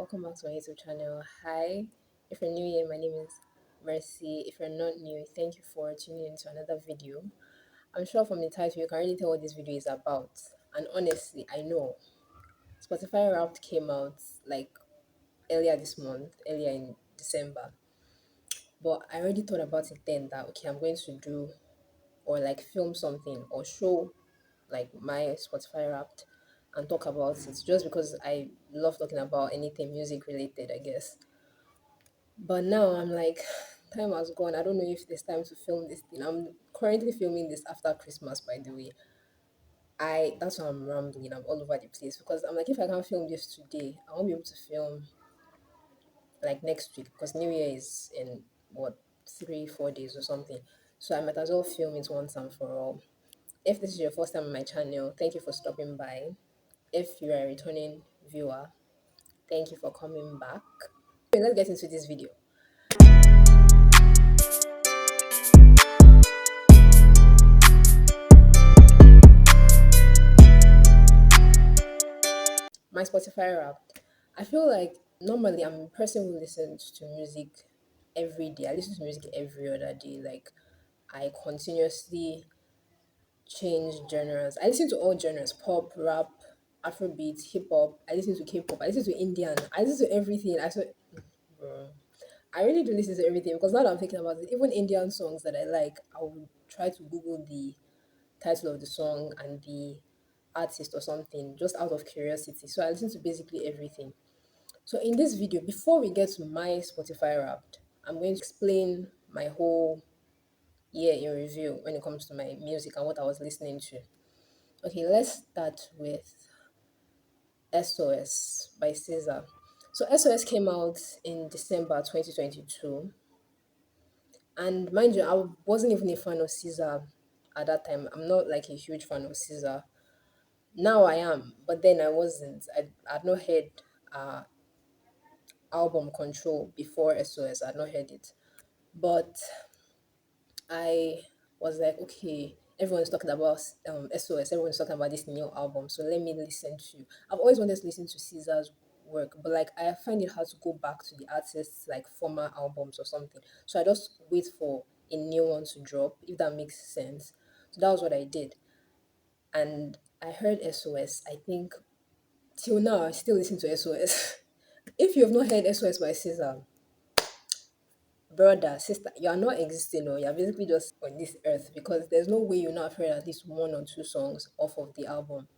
welcome back to my YouTube channel. Hi, if you're new here, my name is Mercy. If you're not new, thank you for tuning into another video. I'm sure from the title you can already tell what this video is about. And honestly, I know Spotify Wrapped came out like earlier this month, earlier in December. But I already thought about it then that okay, I'm going to do or like film something or show like my Spotify Wrapped and talk about it just because I love talking about anything music related, I guess. But now I'm like, time has gone. I don't know if there's time to film this thing. I'm currently filming this after Christmas, by the way. That's why I'm rambling. I'm all over the place because I'm like, if I can't film this today, I won't be able to film like next week because New Year is in what 3 4 days or something. So I might as well film it once and for all. If this is your first time on my channel, thank you for stopping by. If you are a returning viewer, thank you for coming back. Okay, let's get into this video. My Spotify Wrapped. I feel like normally I'm a person who listens to music every day. I listen to music every other day. Like I continuously change genres. I listen to all genres: pop, rap, Afrobeat, hip hop. I listen to K-pop. I listen to Indian. I listen to everything. Bro, I really do listen to everything because now that I'm thinking about it, even Indian songs that I like, I will try to Google the title of the song and the artist or something just out of curiosity. So I listen to basically everything. So in this video, before we get to my Spotify Wrapped, I'm going to explain my whole year in review when it comes to my music and what I was listening to. Okay, let's start with SOS by SZA. So SOS came out in December 2022. And mind you, I wasn't even a fan of Caesar at that time. I'm not like a huge fan of Caesar. Now I am, but then I wasn't. I'd not heard uh album Control before SOS. I'd not heard it. But I was like, okay, everyone's talking about SOS, everyone's talking about this new album. So let me listen to I've always wanted to listen to Caesar's work, but like I find it hard to go back to the artist's like former albums or something. So I just wait for a new one to drop, if that makes sense. So that was what I did. And I heard SOS, I think till now I still listen to SOS. If you have not heard SOS by Caesar, brother, sister, you are not existing or you're basically just on this earth because there's no way you not have heard at least one or two songs off of the album.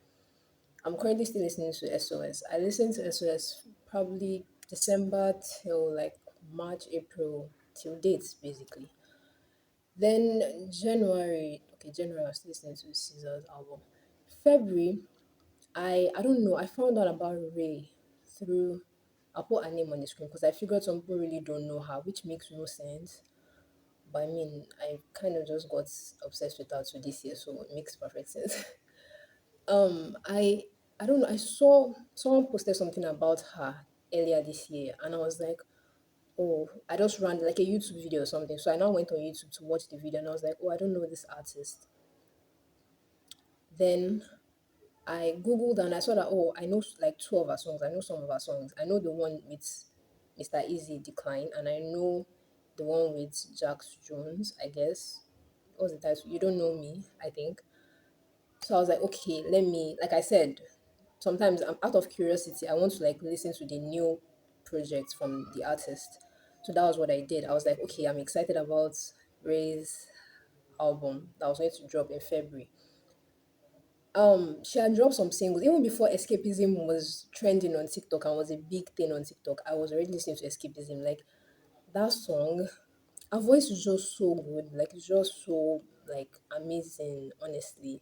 I'm currently still listening to SOS. I listened to SOS probably December till like March, April, till dates basically. Then January I was still listening to Caesar's album. February, I don't know, I found out about Ray through I'll put her name on the screen because I figured some people really don't know her, which makes no sense. But I mean, I kind of just got obsessed with her to this year, so it makes perfect sense. I don't know. I saw someone posted something about her earlier this year, and I was like, oh, I just ran like a YouTube video or something. So I now went on YouTube to watch the video, and I was like, oh, I don't know this artist. Then I googled and I saw that oh, I know like two of her songs. I know some of her songs. I know the one with Mr. Easy Decline, and I know the one with Jax Jones. I guess what's the title? You don't know me. I think so. I was like, okay, let me. Like I said, sometimes I'm out of curiosity. I want to like listen to the new project from the artist. So that was what I did. I was like, okay, I'm excited about Ray's album that was going to drop in February. She had dropped some singles even before Escapism was trending on TikTok and was a big thing on TikTok. I was already listening to Escapism. Like that song, her voice is just so good. Like it's just so like amazing, honestly.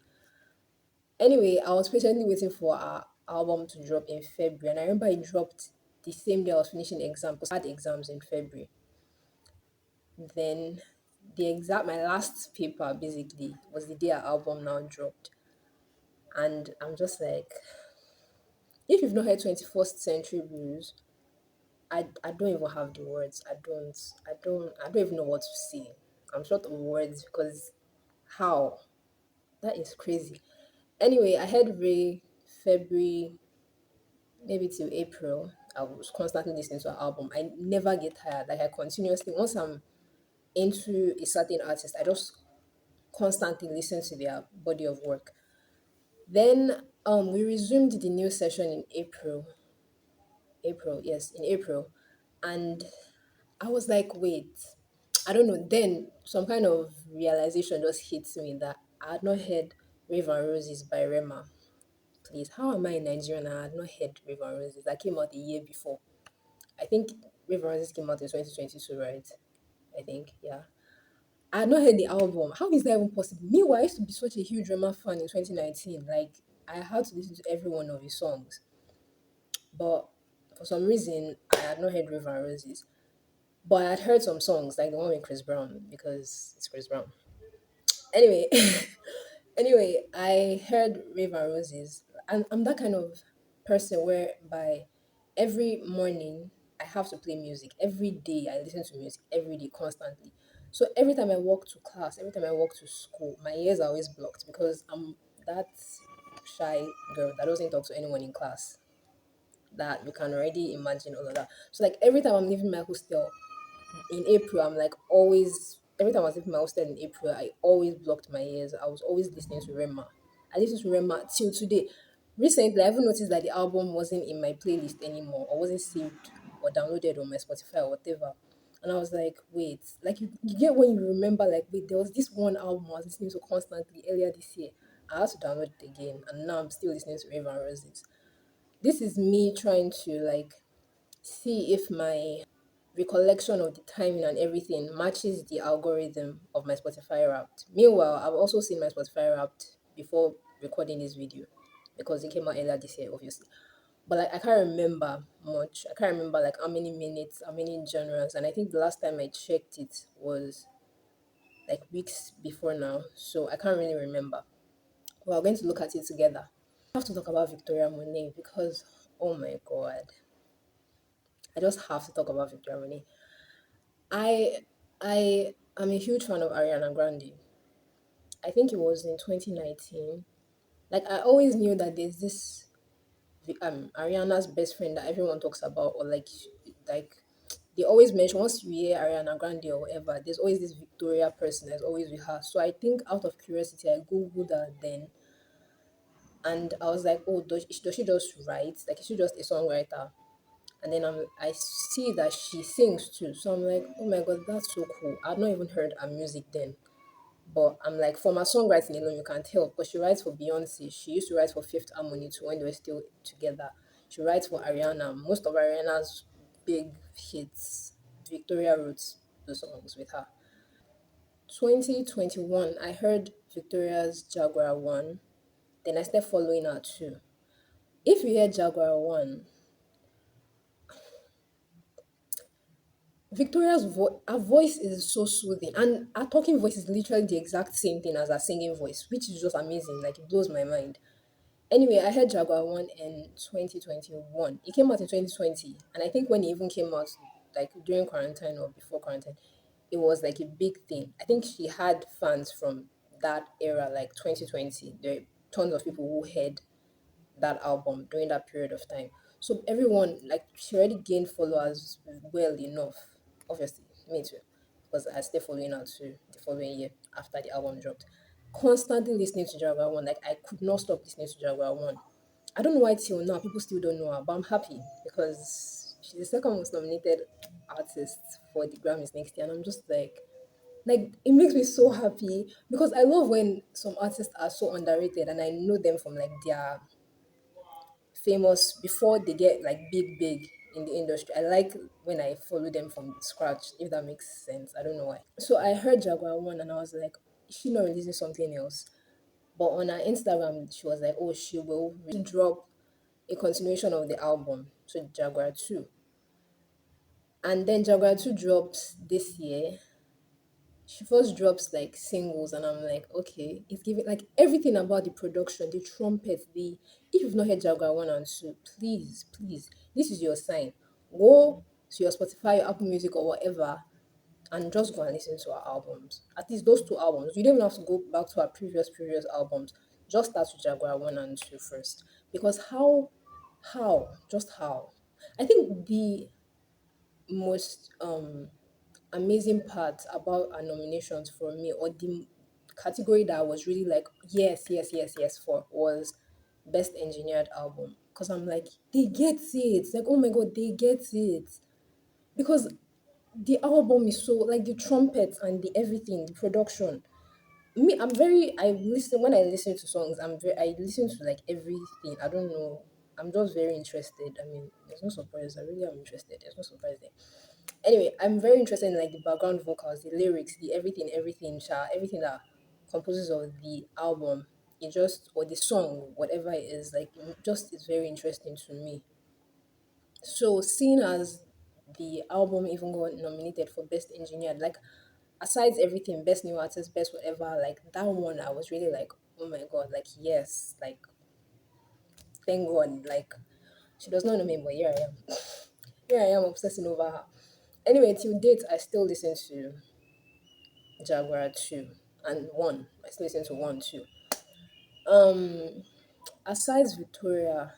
Anyway, I was patiently waiting for our album to drop in February, and I remember it dropped the same day I was finishing exams. I had exams in February. Then my last paper basically was the day our album now dropped, and I'm just like, if you've not heard 21st Century Blues, I don't even have the words. I don't even know what to say. I'm short of words because how? That is crazy. Anyway, I had Ray February, maybe till April. I was constantly listening to her album. I never get tired. Like I continuously, once I'm into a certain artist, I just constantly listen to their body of work. Then we resumed the new session in April. April, yes, in April. And I was like, wait, I don't know. Then some kind of realization just hits me that I had not heard Rave and Roses by Rema. Please, how am I in Nigeria and I had not heard Rave and Roses? That came out a year before. I think Rave and Roses came out in 2022, right? I think, yeah. I had not heard the album. How is that even possible? Meanwhile, I used to be such a huge Rema fan in 2019. Like, I had to listen to every one of his songs. But for some reason, I had not heard Rave and Roses. But I had heard some songs, like the one with Chris Brown, because it's Chris Brown. Anyway, anyway, I heard Rave and Roses. And I'm that kind of person whereby every morning I have to play music. Every day I listen to music, every day, constantly. So every time I walk to class, every time I walk to school, my ears are always blocked because I'm that shy girl that doesn't talk to anyone in class. That you can already imagine all of that. So like every time I'm leaving my hostel, in April, I'm like always every time I was leaving my hostel in April, I always blocked my ears. I was always listening to Rema. I listened to Rema till today. Recently, I even noticed that the album wasn't in my playlist anymore, or wasn't saved or downloaded on my Spotify or whatever. And I was like, wait, like you get when you remember, like, wait, there was this one album I was listening to constantly earlier this year. I had to download it again, and now I'm still listening to Raven Roses. This is me trying to like see if my recollection of the timing and everything matches the algorithm of my Spotify Wrapped. Meanwhile, I've also seen my Spotify Wrapped before recording this video because it came out earlier this year, obviously. But like, I can't remember much. I can't remember like how many minutes, how many genres, and I think the last time I checked it was like weeks before now, so I can't really remember. We're going to look at it together. I have to talk about Victoria Monet because, oh my god, I just have to talk about Victoria Monet. I I am a huge fan of Ariana Grande. I think it was in 2019. Like I always knew that there's this Ariana's best friend that everyone talks about, or like they always mention once you hear Ariana Grande or whatever, there's always this Victoria person that's always with her. So I think out of curiosity I googled her then, and I was like, oh, does she just write? Like is she just a songwriter? And then I see that she sings too. So I'm like, oh my god, that's so cool. I'd not even heard her music then. But I'm like, from her songwriting alone, you can tell because she writes for Beyonce. She used to write for Fifth Harmony too when they were still together. She writes for Ariana. Most of Ariana's big hits, Victoria wrote the songs with her. 2021, I heard Victoria's Jaguar 1. Then I started following her too. If you hear Jaguar 1, her voice is so soothing, and her talking voice is literally the exact same thing as her singing voice, which is just amazing. Like it blows my mind. Anyway, I heard Jaguar 1 in 2021. It came out in 2020. And I think when it even came out, like during quarantine or before quarantine, it was like a big thing. I think she had fans from that era, like 2020. There are tons of people who heard that album during that period of time. So everyone, like, she already gained followers well enough. Obviously, me too, because I stayed following her too the following year after the album dropped. Constantly listening to Jaguar One, like I could not stop listening to Jaguar One. I don't know why till now people still don't know her, but I'm happy because she's the second most nominated artist for the Grammys next year, and I'm just like it makes me so happy because I love when some artists are so underrated and I know them from like their famous before they get like big in the industry. I like when I follow them from scratch, if that makes sense. I don't know why. So I heard Jaguar One and I was like, is she not releasing something else? But on her Instagram, she was like, oh, she will drop a continuation of the album, so Jaguar 2. And then Jaguar 2 drops this year. She first drops like singles and I'm like, okay, it's giving like everything about the production, the trumpet, the if you've not heard Jaguar 1 and 2, please, this is your sign. Go to your Spotify, your Apple Music or whatever and just go and listen to her albums. At least those two albums. You don't even have to go back to her previous albums. Just start with Jaguar 1 and 2 first. Because how? Just how? I think the most amazing part about our nominations for me, or the category that I was really like, yes, yes, yes, yes, for, was best engineered album. Because I'm like, they get it. Like, oh my god, they get it. Because the album is so, like, the trumpets and the everything, the production. Me, I'm very, I listen, when I listen to songs, I listen to like everything. I don't know. I'm just very interested. I mean, there's no surprise. I really am interested. There's no surprise there. Anyway, I'm very interested in like the background vocals, the lyrics, the everything, everything, everything that composes of the album. It just, or the song, whatever it is, like, it just is very interesting to me. So seeing as the album even got nominated for best engineered, like, aside everything, best new artist, best whatever, like that one, I was really like, oh my god, like, yes, like, thank God, like, she does not know me, but here I am. Here I am obsessing over her. Anyway, till date, I still listen to Jaguar 2 and 1. I still listen to 1 too. Um, Aside Victoria,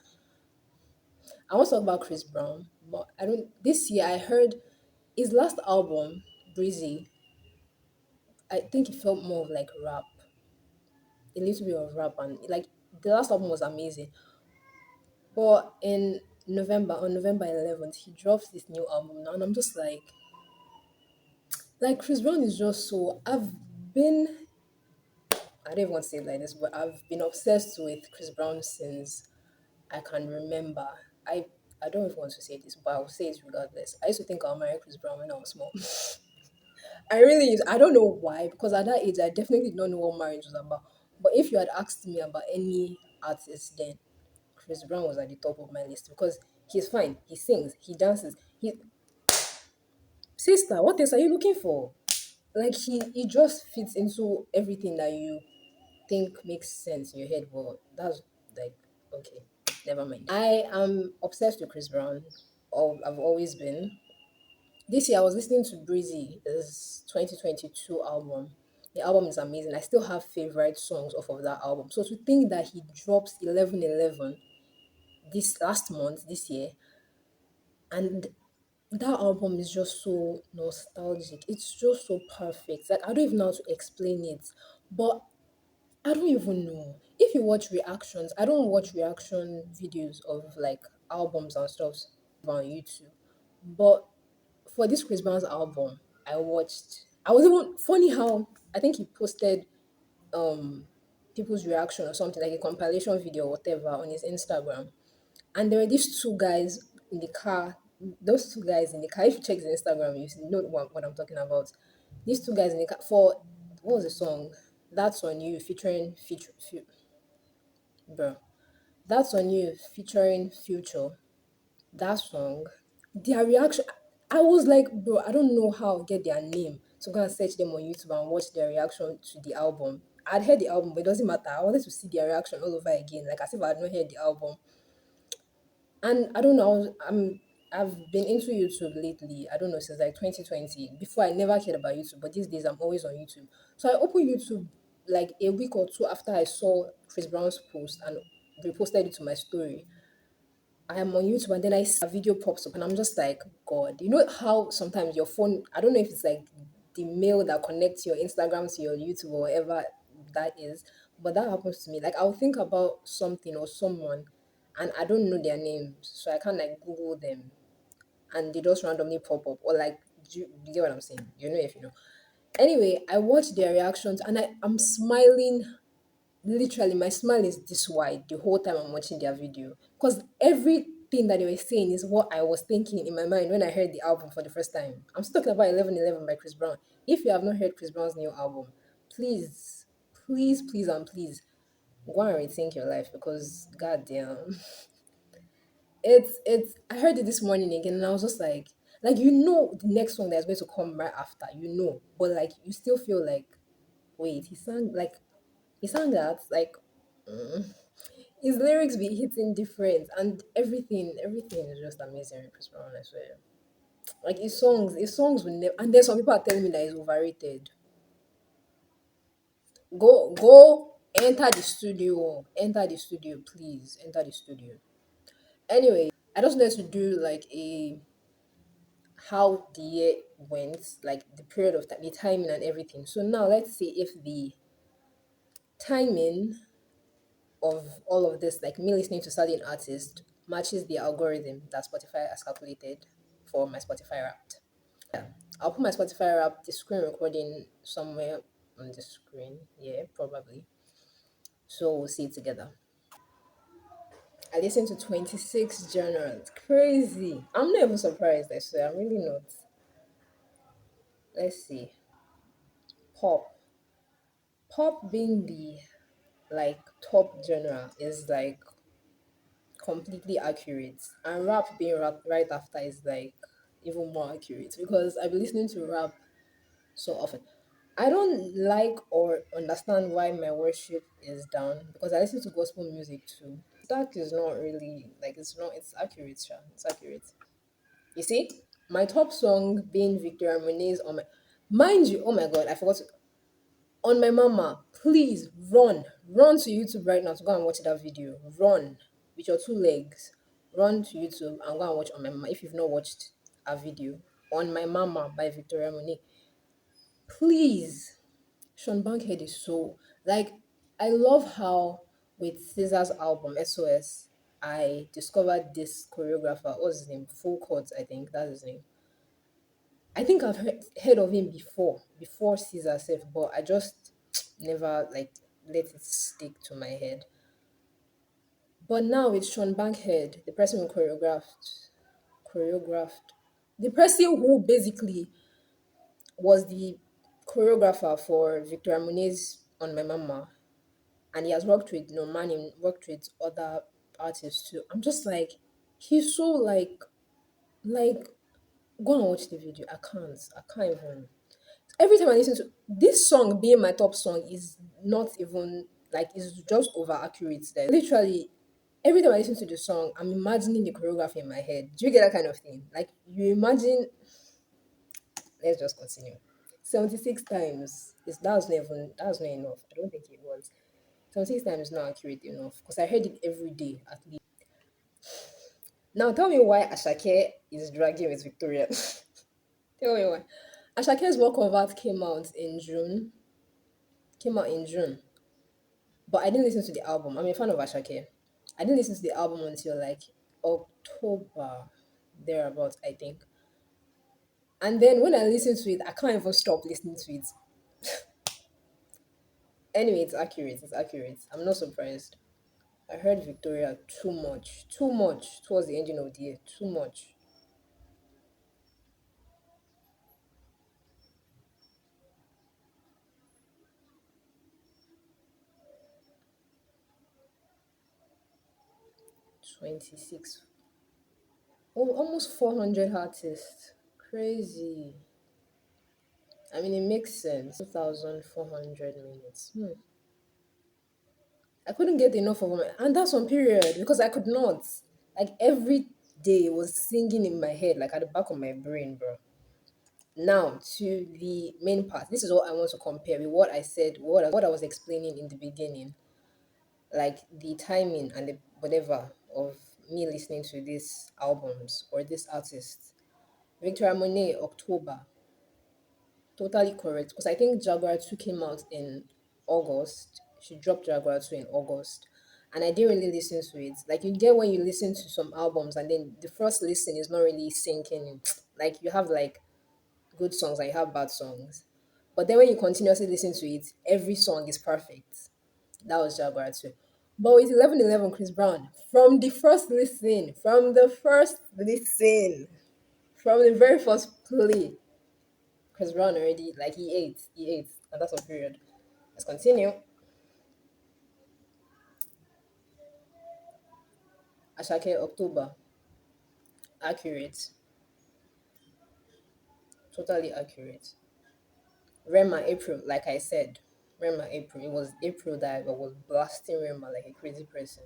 I want to talk about Chris Brown, but I don't. This year, I heard his last album, Breezy. I think it felt more of like rap, a little bit of rap, and like the last album was amazing. But in November, on November 11th, he drops this new album now, and I'm just like Chris Brown is just so. Been, I don't even want to say it like this, but I've been obsessed with Chris Brown since I can remember. I I don't even want to say this, but I'll say it regardless. I used to think I'll marry Chris Brown when I was small. I really used, I don't know why, because at that age I definitely did not know what marriage was about. But if you had asked me about any artist then, Chris Brown was at the top of my list because he's fine, he sings, he dances. He, sister, what else are you looking for? Like, he just fits into everything that you think makes sense in your head. But that's like, okay, never mind. I am obsessed with Chris Brown. I've always been. This year I was listening to Breezy, his 2022 album. The album is amazing. I still have favorite songs off of that album. So to think that he drops 11/11 this last month, this year, and that album is just so nostalgic. It's just so perfect. Like, I don't even know how to explain it. But I don't even know. If you watch reactions, I don't watch reaction videos of like albums and stuff on YouTube. But for this Chris Brown's album, I watched. I was even funny how I think he posted um people's reaction or something, like a compilation video or whatever, on his Instagram. And there were these two guys in the car. Those two guys in the car. If you check his Instagram, you know what I'm talking about. These two guys in the car for, what was the song? That's on You, featuring bro. That's on You featuring Future. That song, their reaction, I was like, bro, I don't know how to get their name to go and search them on YouTube and watch their reaction to the album. I'd heard the album, but it doesn't matter. I wanted to see their reaction all over again, like as if I had not heard the album. And I don't know, I've been into YouTube lately. I don't know, since like 2020. Before, I never cared about YouTube, but these days I'm always on YouTube. So I opened YouTube like a week or two after I saw Chris Brown's post and reposted it to my story. I am on YouTube and then I see a video pops up and I'm just like, God, you know how sometimes your phone, I don't know if it's like the mail that connects your Instagram to your YouTube or whatever that is, but that happens to me. Like, I'll think about something or someone and I don't know their names, so I can't like Google them and they just randomly pop up, or like, do you get what I'm saying? You know, if you know. Anyway, I watched their reactions and I'm smiling. Literally, my smile is this wide the whole time I'm watching their video. Because everything that they were saying is what I was thinking in my mind when I heard the album for the first time. I'm still talking about 11/11 by Chris Brown. If you have not heard Chris Brown's new album, please, please, please, and please go and rethink your life, because goddamn, it's. I heard it this morning again, and I was just like, you know, the next song that's going to come right after, you know, but like you still feel like, wait, he sang that like. mm, his lyrics be hitting different, and everything is just amazing with Chris Brown, I swear. Like, his songs will never, and then some people are telling me that he's overrated. Go enter the studio, please enter the studio. Anyway, I just wanted to do like a how the year went, like the period of time, the timing and everything. So now let's see if the timing of all of this, like me listening to certain artists, matches the algorithm that Spotify has calculated for my Spotify Wrapped. Yeah, I'll put my Spotify Wrapped, the screen recording somewhere on the screen. Yeah, probably. So we'll see it together. I listened to 26 genres. Crazy. I'm not even surprised, I swear. I'm really not. Let's see. Pop. Pop being the like top genre is like completely accurate. And rap being rap right after is like even more accurate because I've been listening to rap so often. I don't like or understand why my worship is down because I listen to gospel music too. That is not really like it's accurate, Sha. It's accurate. You see, my top song being Victoria Monet's on my mind you, oh my god, I forgot to, on my mama, please run to YouTube right now to go and watch that video. Run with your two legs. Run to YouTube and go and watch on my mama if you've not watched a video. On My Mama by Victoria Monet. Please. Sean Bankhead is so like I love how with Caesar's album SOS I discovered this choreographer. What's his name? Full Court, I think that's his name. I think I've heard of him before Caesar self, but I just never like let it stick to my head. But now with Sean Bankhead, the person who choreographed, the person who basically was the choreographer for Victoria Monet's On My Mama, and he has worked with Normani, worked with other artists too. I'm just like, he's so like go and watch the video. I can't even. Every time I listen to this song being my top song is not even like it's just over accurate there. Literally every time I listen to the song, I'm imagining the choreography in my head. Do you get that kind of thing? Like you imagine let's just continue. 76 times is that's not enough. I don't think it was. 76 times is not accurate enough because I heard it every day at least. Now tell me why Ashake is dragging with Victoria. Tell me why. Ashake's Walk of Art came out in June. But I didn't listen to the album. I'm a fan of Ashake. I didn't listen to the album until like October, thereabouts, I think. And then when I listen to it, I can't even stop listening to it. Anyway, it's accurate. It's accurate. I'm not surprised. I heard Victoria too much towards the ending of the year, too much. 26. Oh, almost 400 artists. Crazy. I mean, it makes sense. 2,400 minutes. I couldn't get enough of it. And that's on period because I could not. Like every day was singing in my head, like at the back of my brain, bro. Now to the main part. This is what I want to compare with what I said, what I was explaining in the beginning. Like the timing and the whatever of me listening to these albums or this artist. Victor Monet, October. Totally correct. Because I think Jaguar 2 came out in August. She dropped Jaguar 2 in August. And I didn't really listen to it. Like you get when you listen to some albums and then the first listen is not really sinking in. Like you have like good songs and you have bad songs. But then when you continuously listen to it, every song is perfect. That was Jaguar 2. But with 1111 Chris Brown, from the very first play, Chris Brown already like he ate, and that's on period. Let's continue. Ashake October, accurate, totally accurate. Rema April, like I said, Rema April. It was April that I was blasting Rema like a crazy person.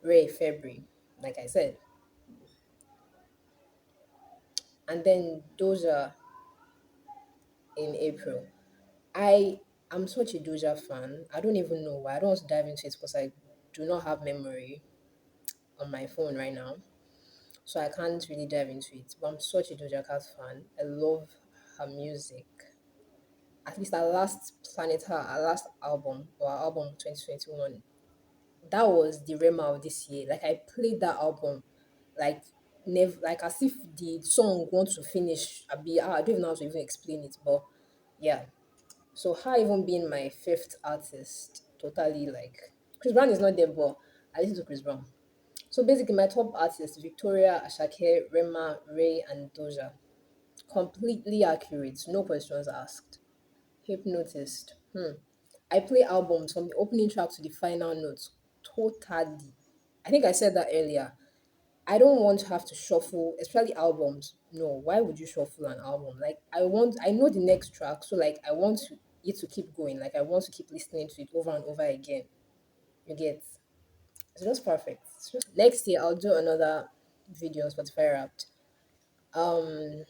Ray February, like I said, and then Doja in April. I am such a Doja fan. I don't even know why. I don't want to dive into it because I do not have memory on my phone right now, so I can't really dive into it. But I'm such a Doja Cat fan. I love her music. At least her last album, or her album 2021, that was the Rema of this year. Like I played that album, like never, like as if the song wants to finish. I don't even know how to even explain it, but yeah. So her even being my fifth artist, totally like Chris Brown is not there, but I listen to Chris Brown. So basically, my top artists: Victoria, Ashake, Rema, Ray, and Doja. Completely accurate, no questions asked. Hypnotist. I play albums from the opening track to the final notes. Totally. I think I said that earlier. I don't want to have to shuffle, especially albums. No, why would you shuffle an album? Like I know the next track, so like it to keep going. Like I want to keep listening to it over and over again. You get? It's just perfect. Next year I'll do another video on Spotify Wrapped. Um,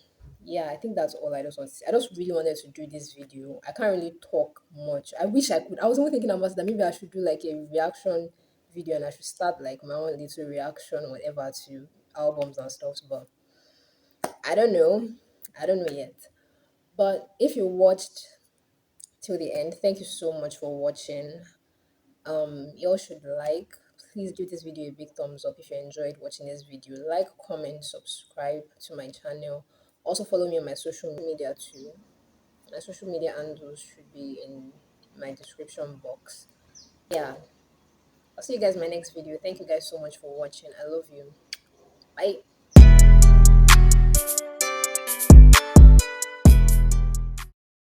yeah, I think that's all I just want to say. I just really wanted to do this video. I can't really talk much. I wish I could. I was even thinking about that maybe I should do like a reaction video and I should start like my own little reaction or whatever to albums and stuff. But I don't know. I don't know yet. But if you watched till the end, thank you so much for watching. You all should like, please give this video a big thumbs up if you enjoyed watching this video. Like, comment, subscribe to my channel. Also follow me on my social media too. My social media handles should be in my description box. Yeah, I'll see you guys in my next video. Thank you guys so much for watching. I love you. Bye.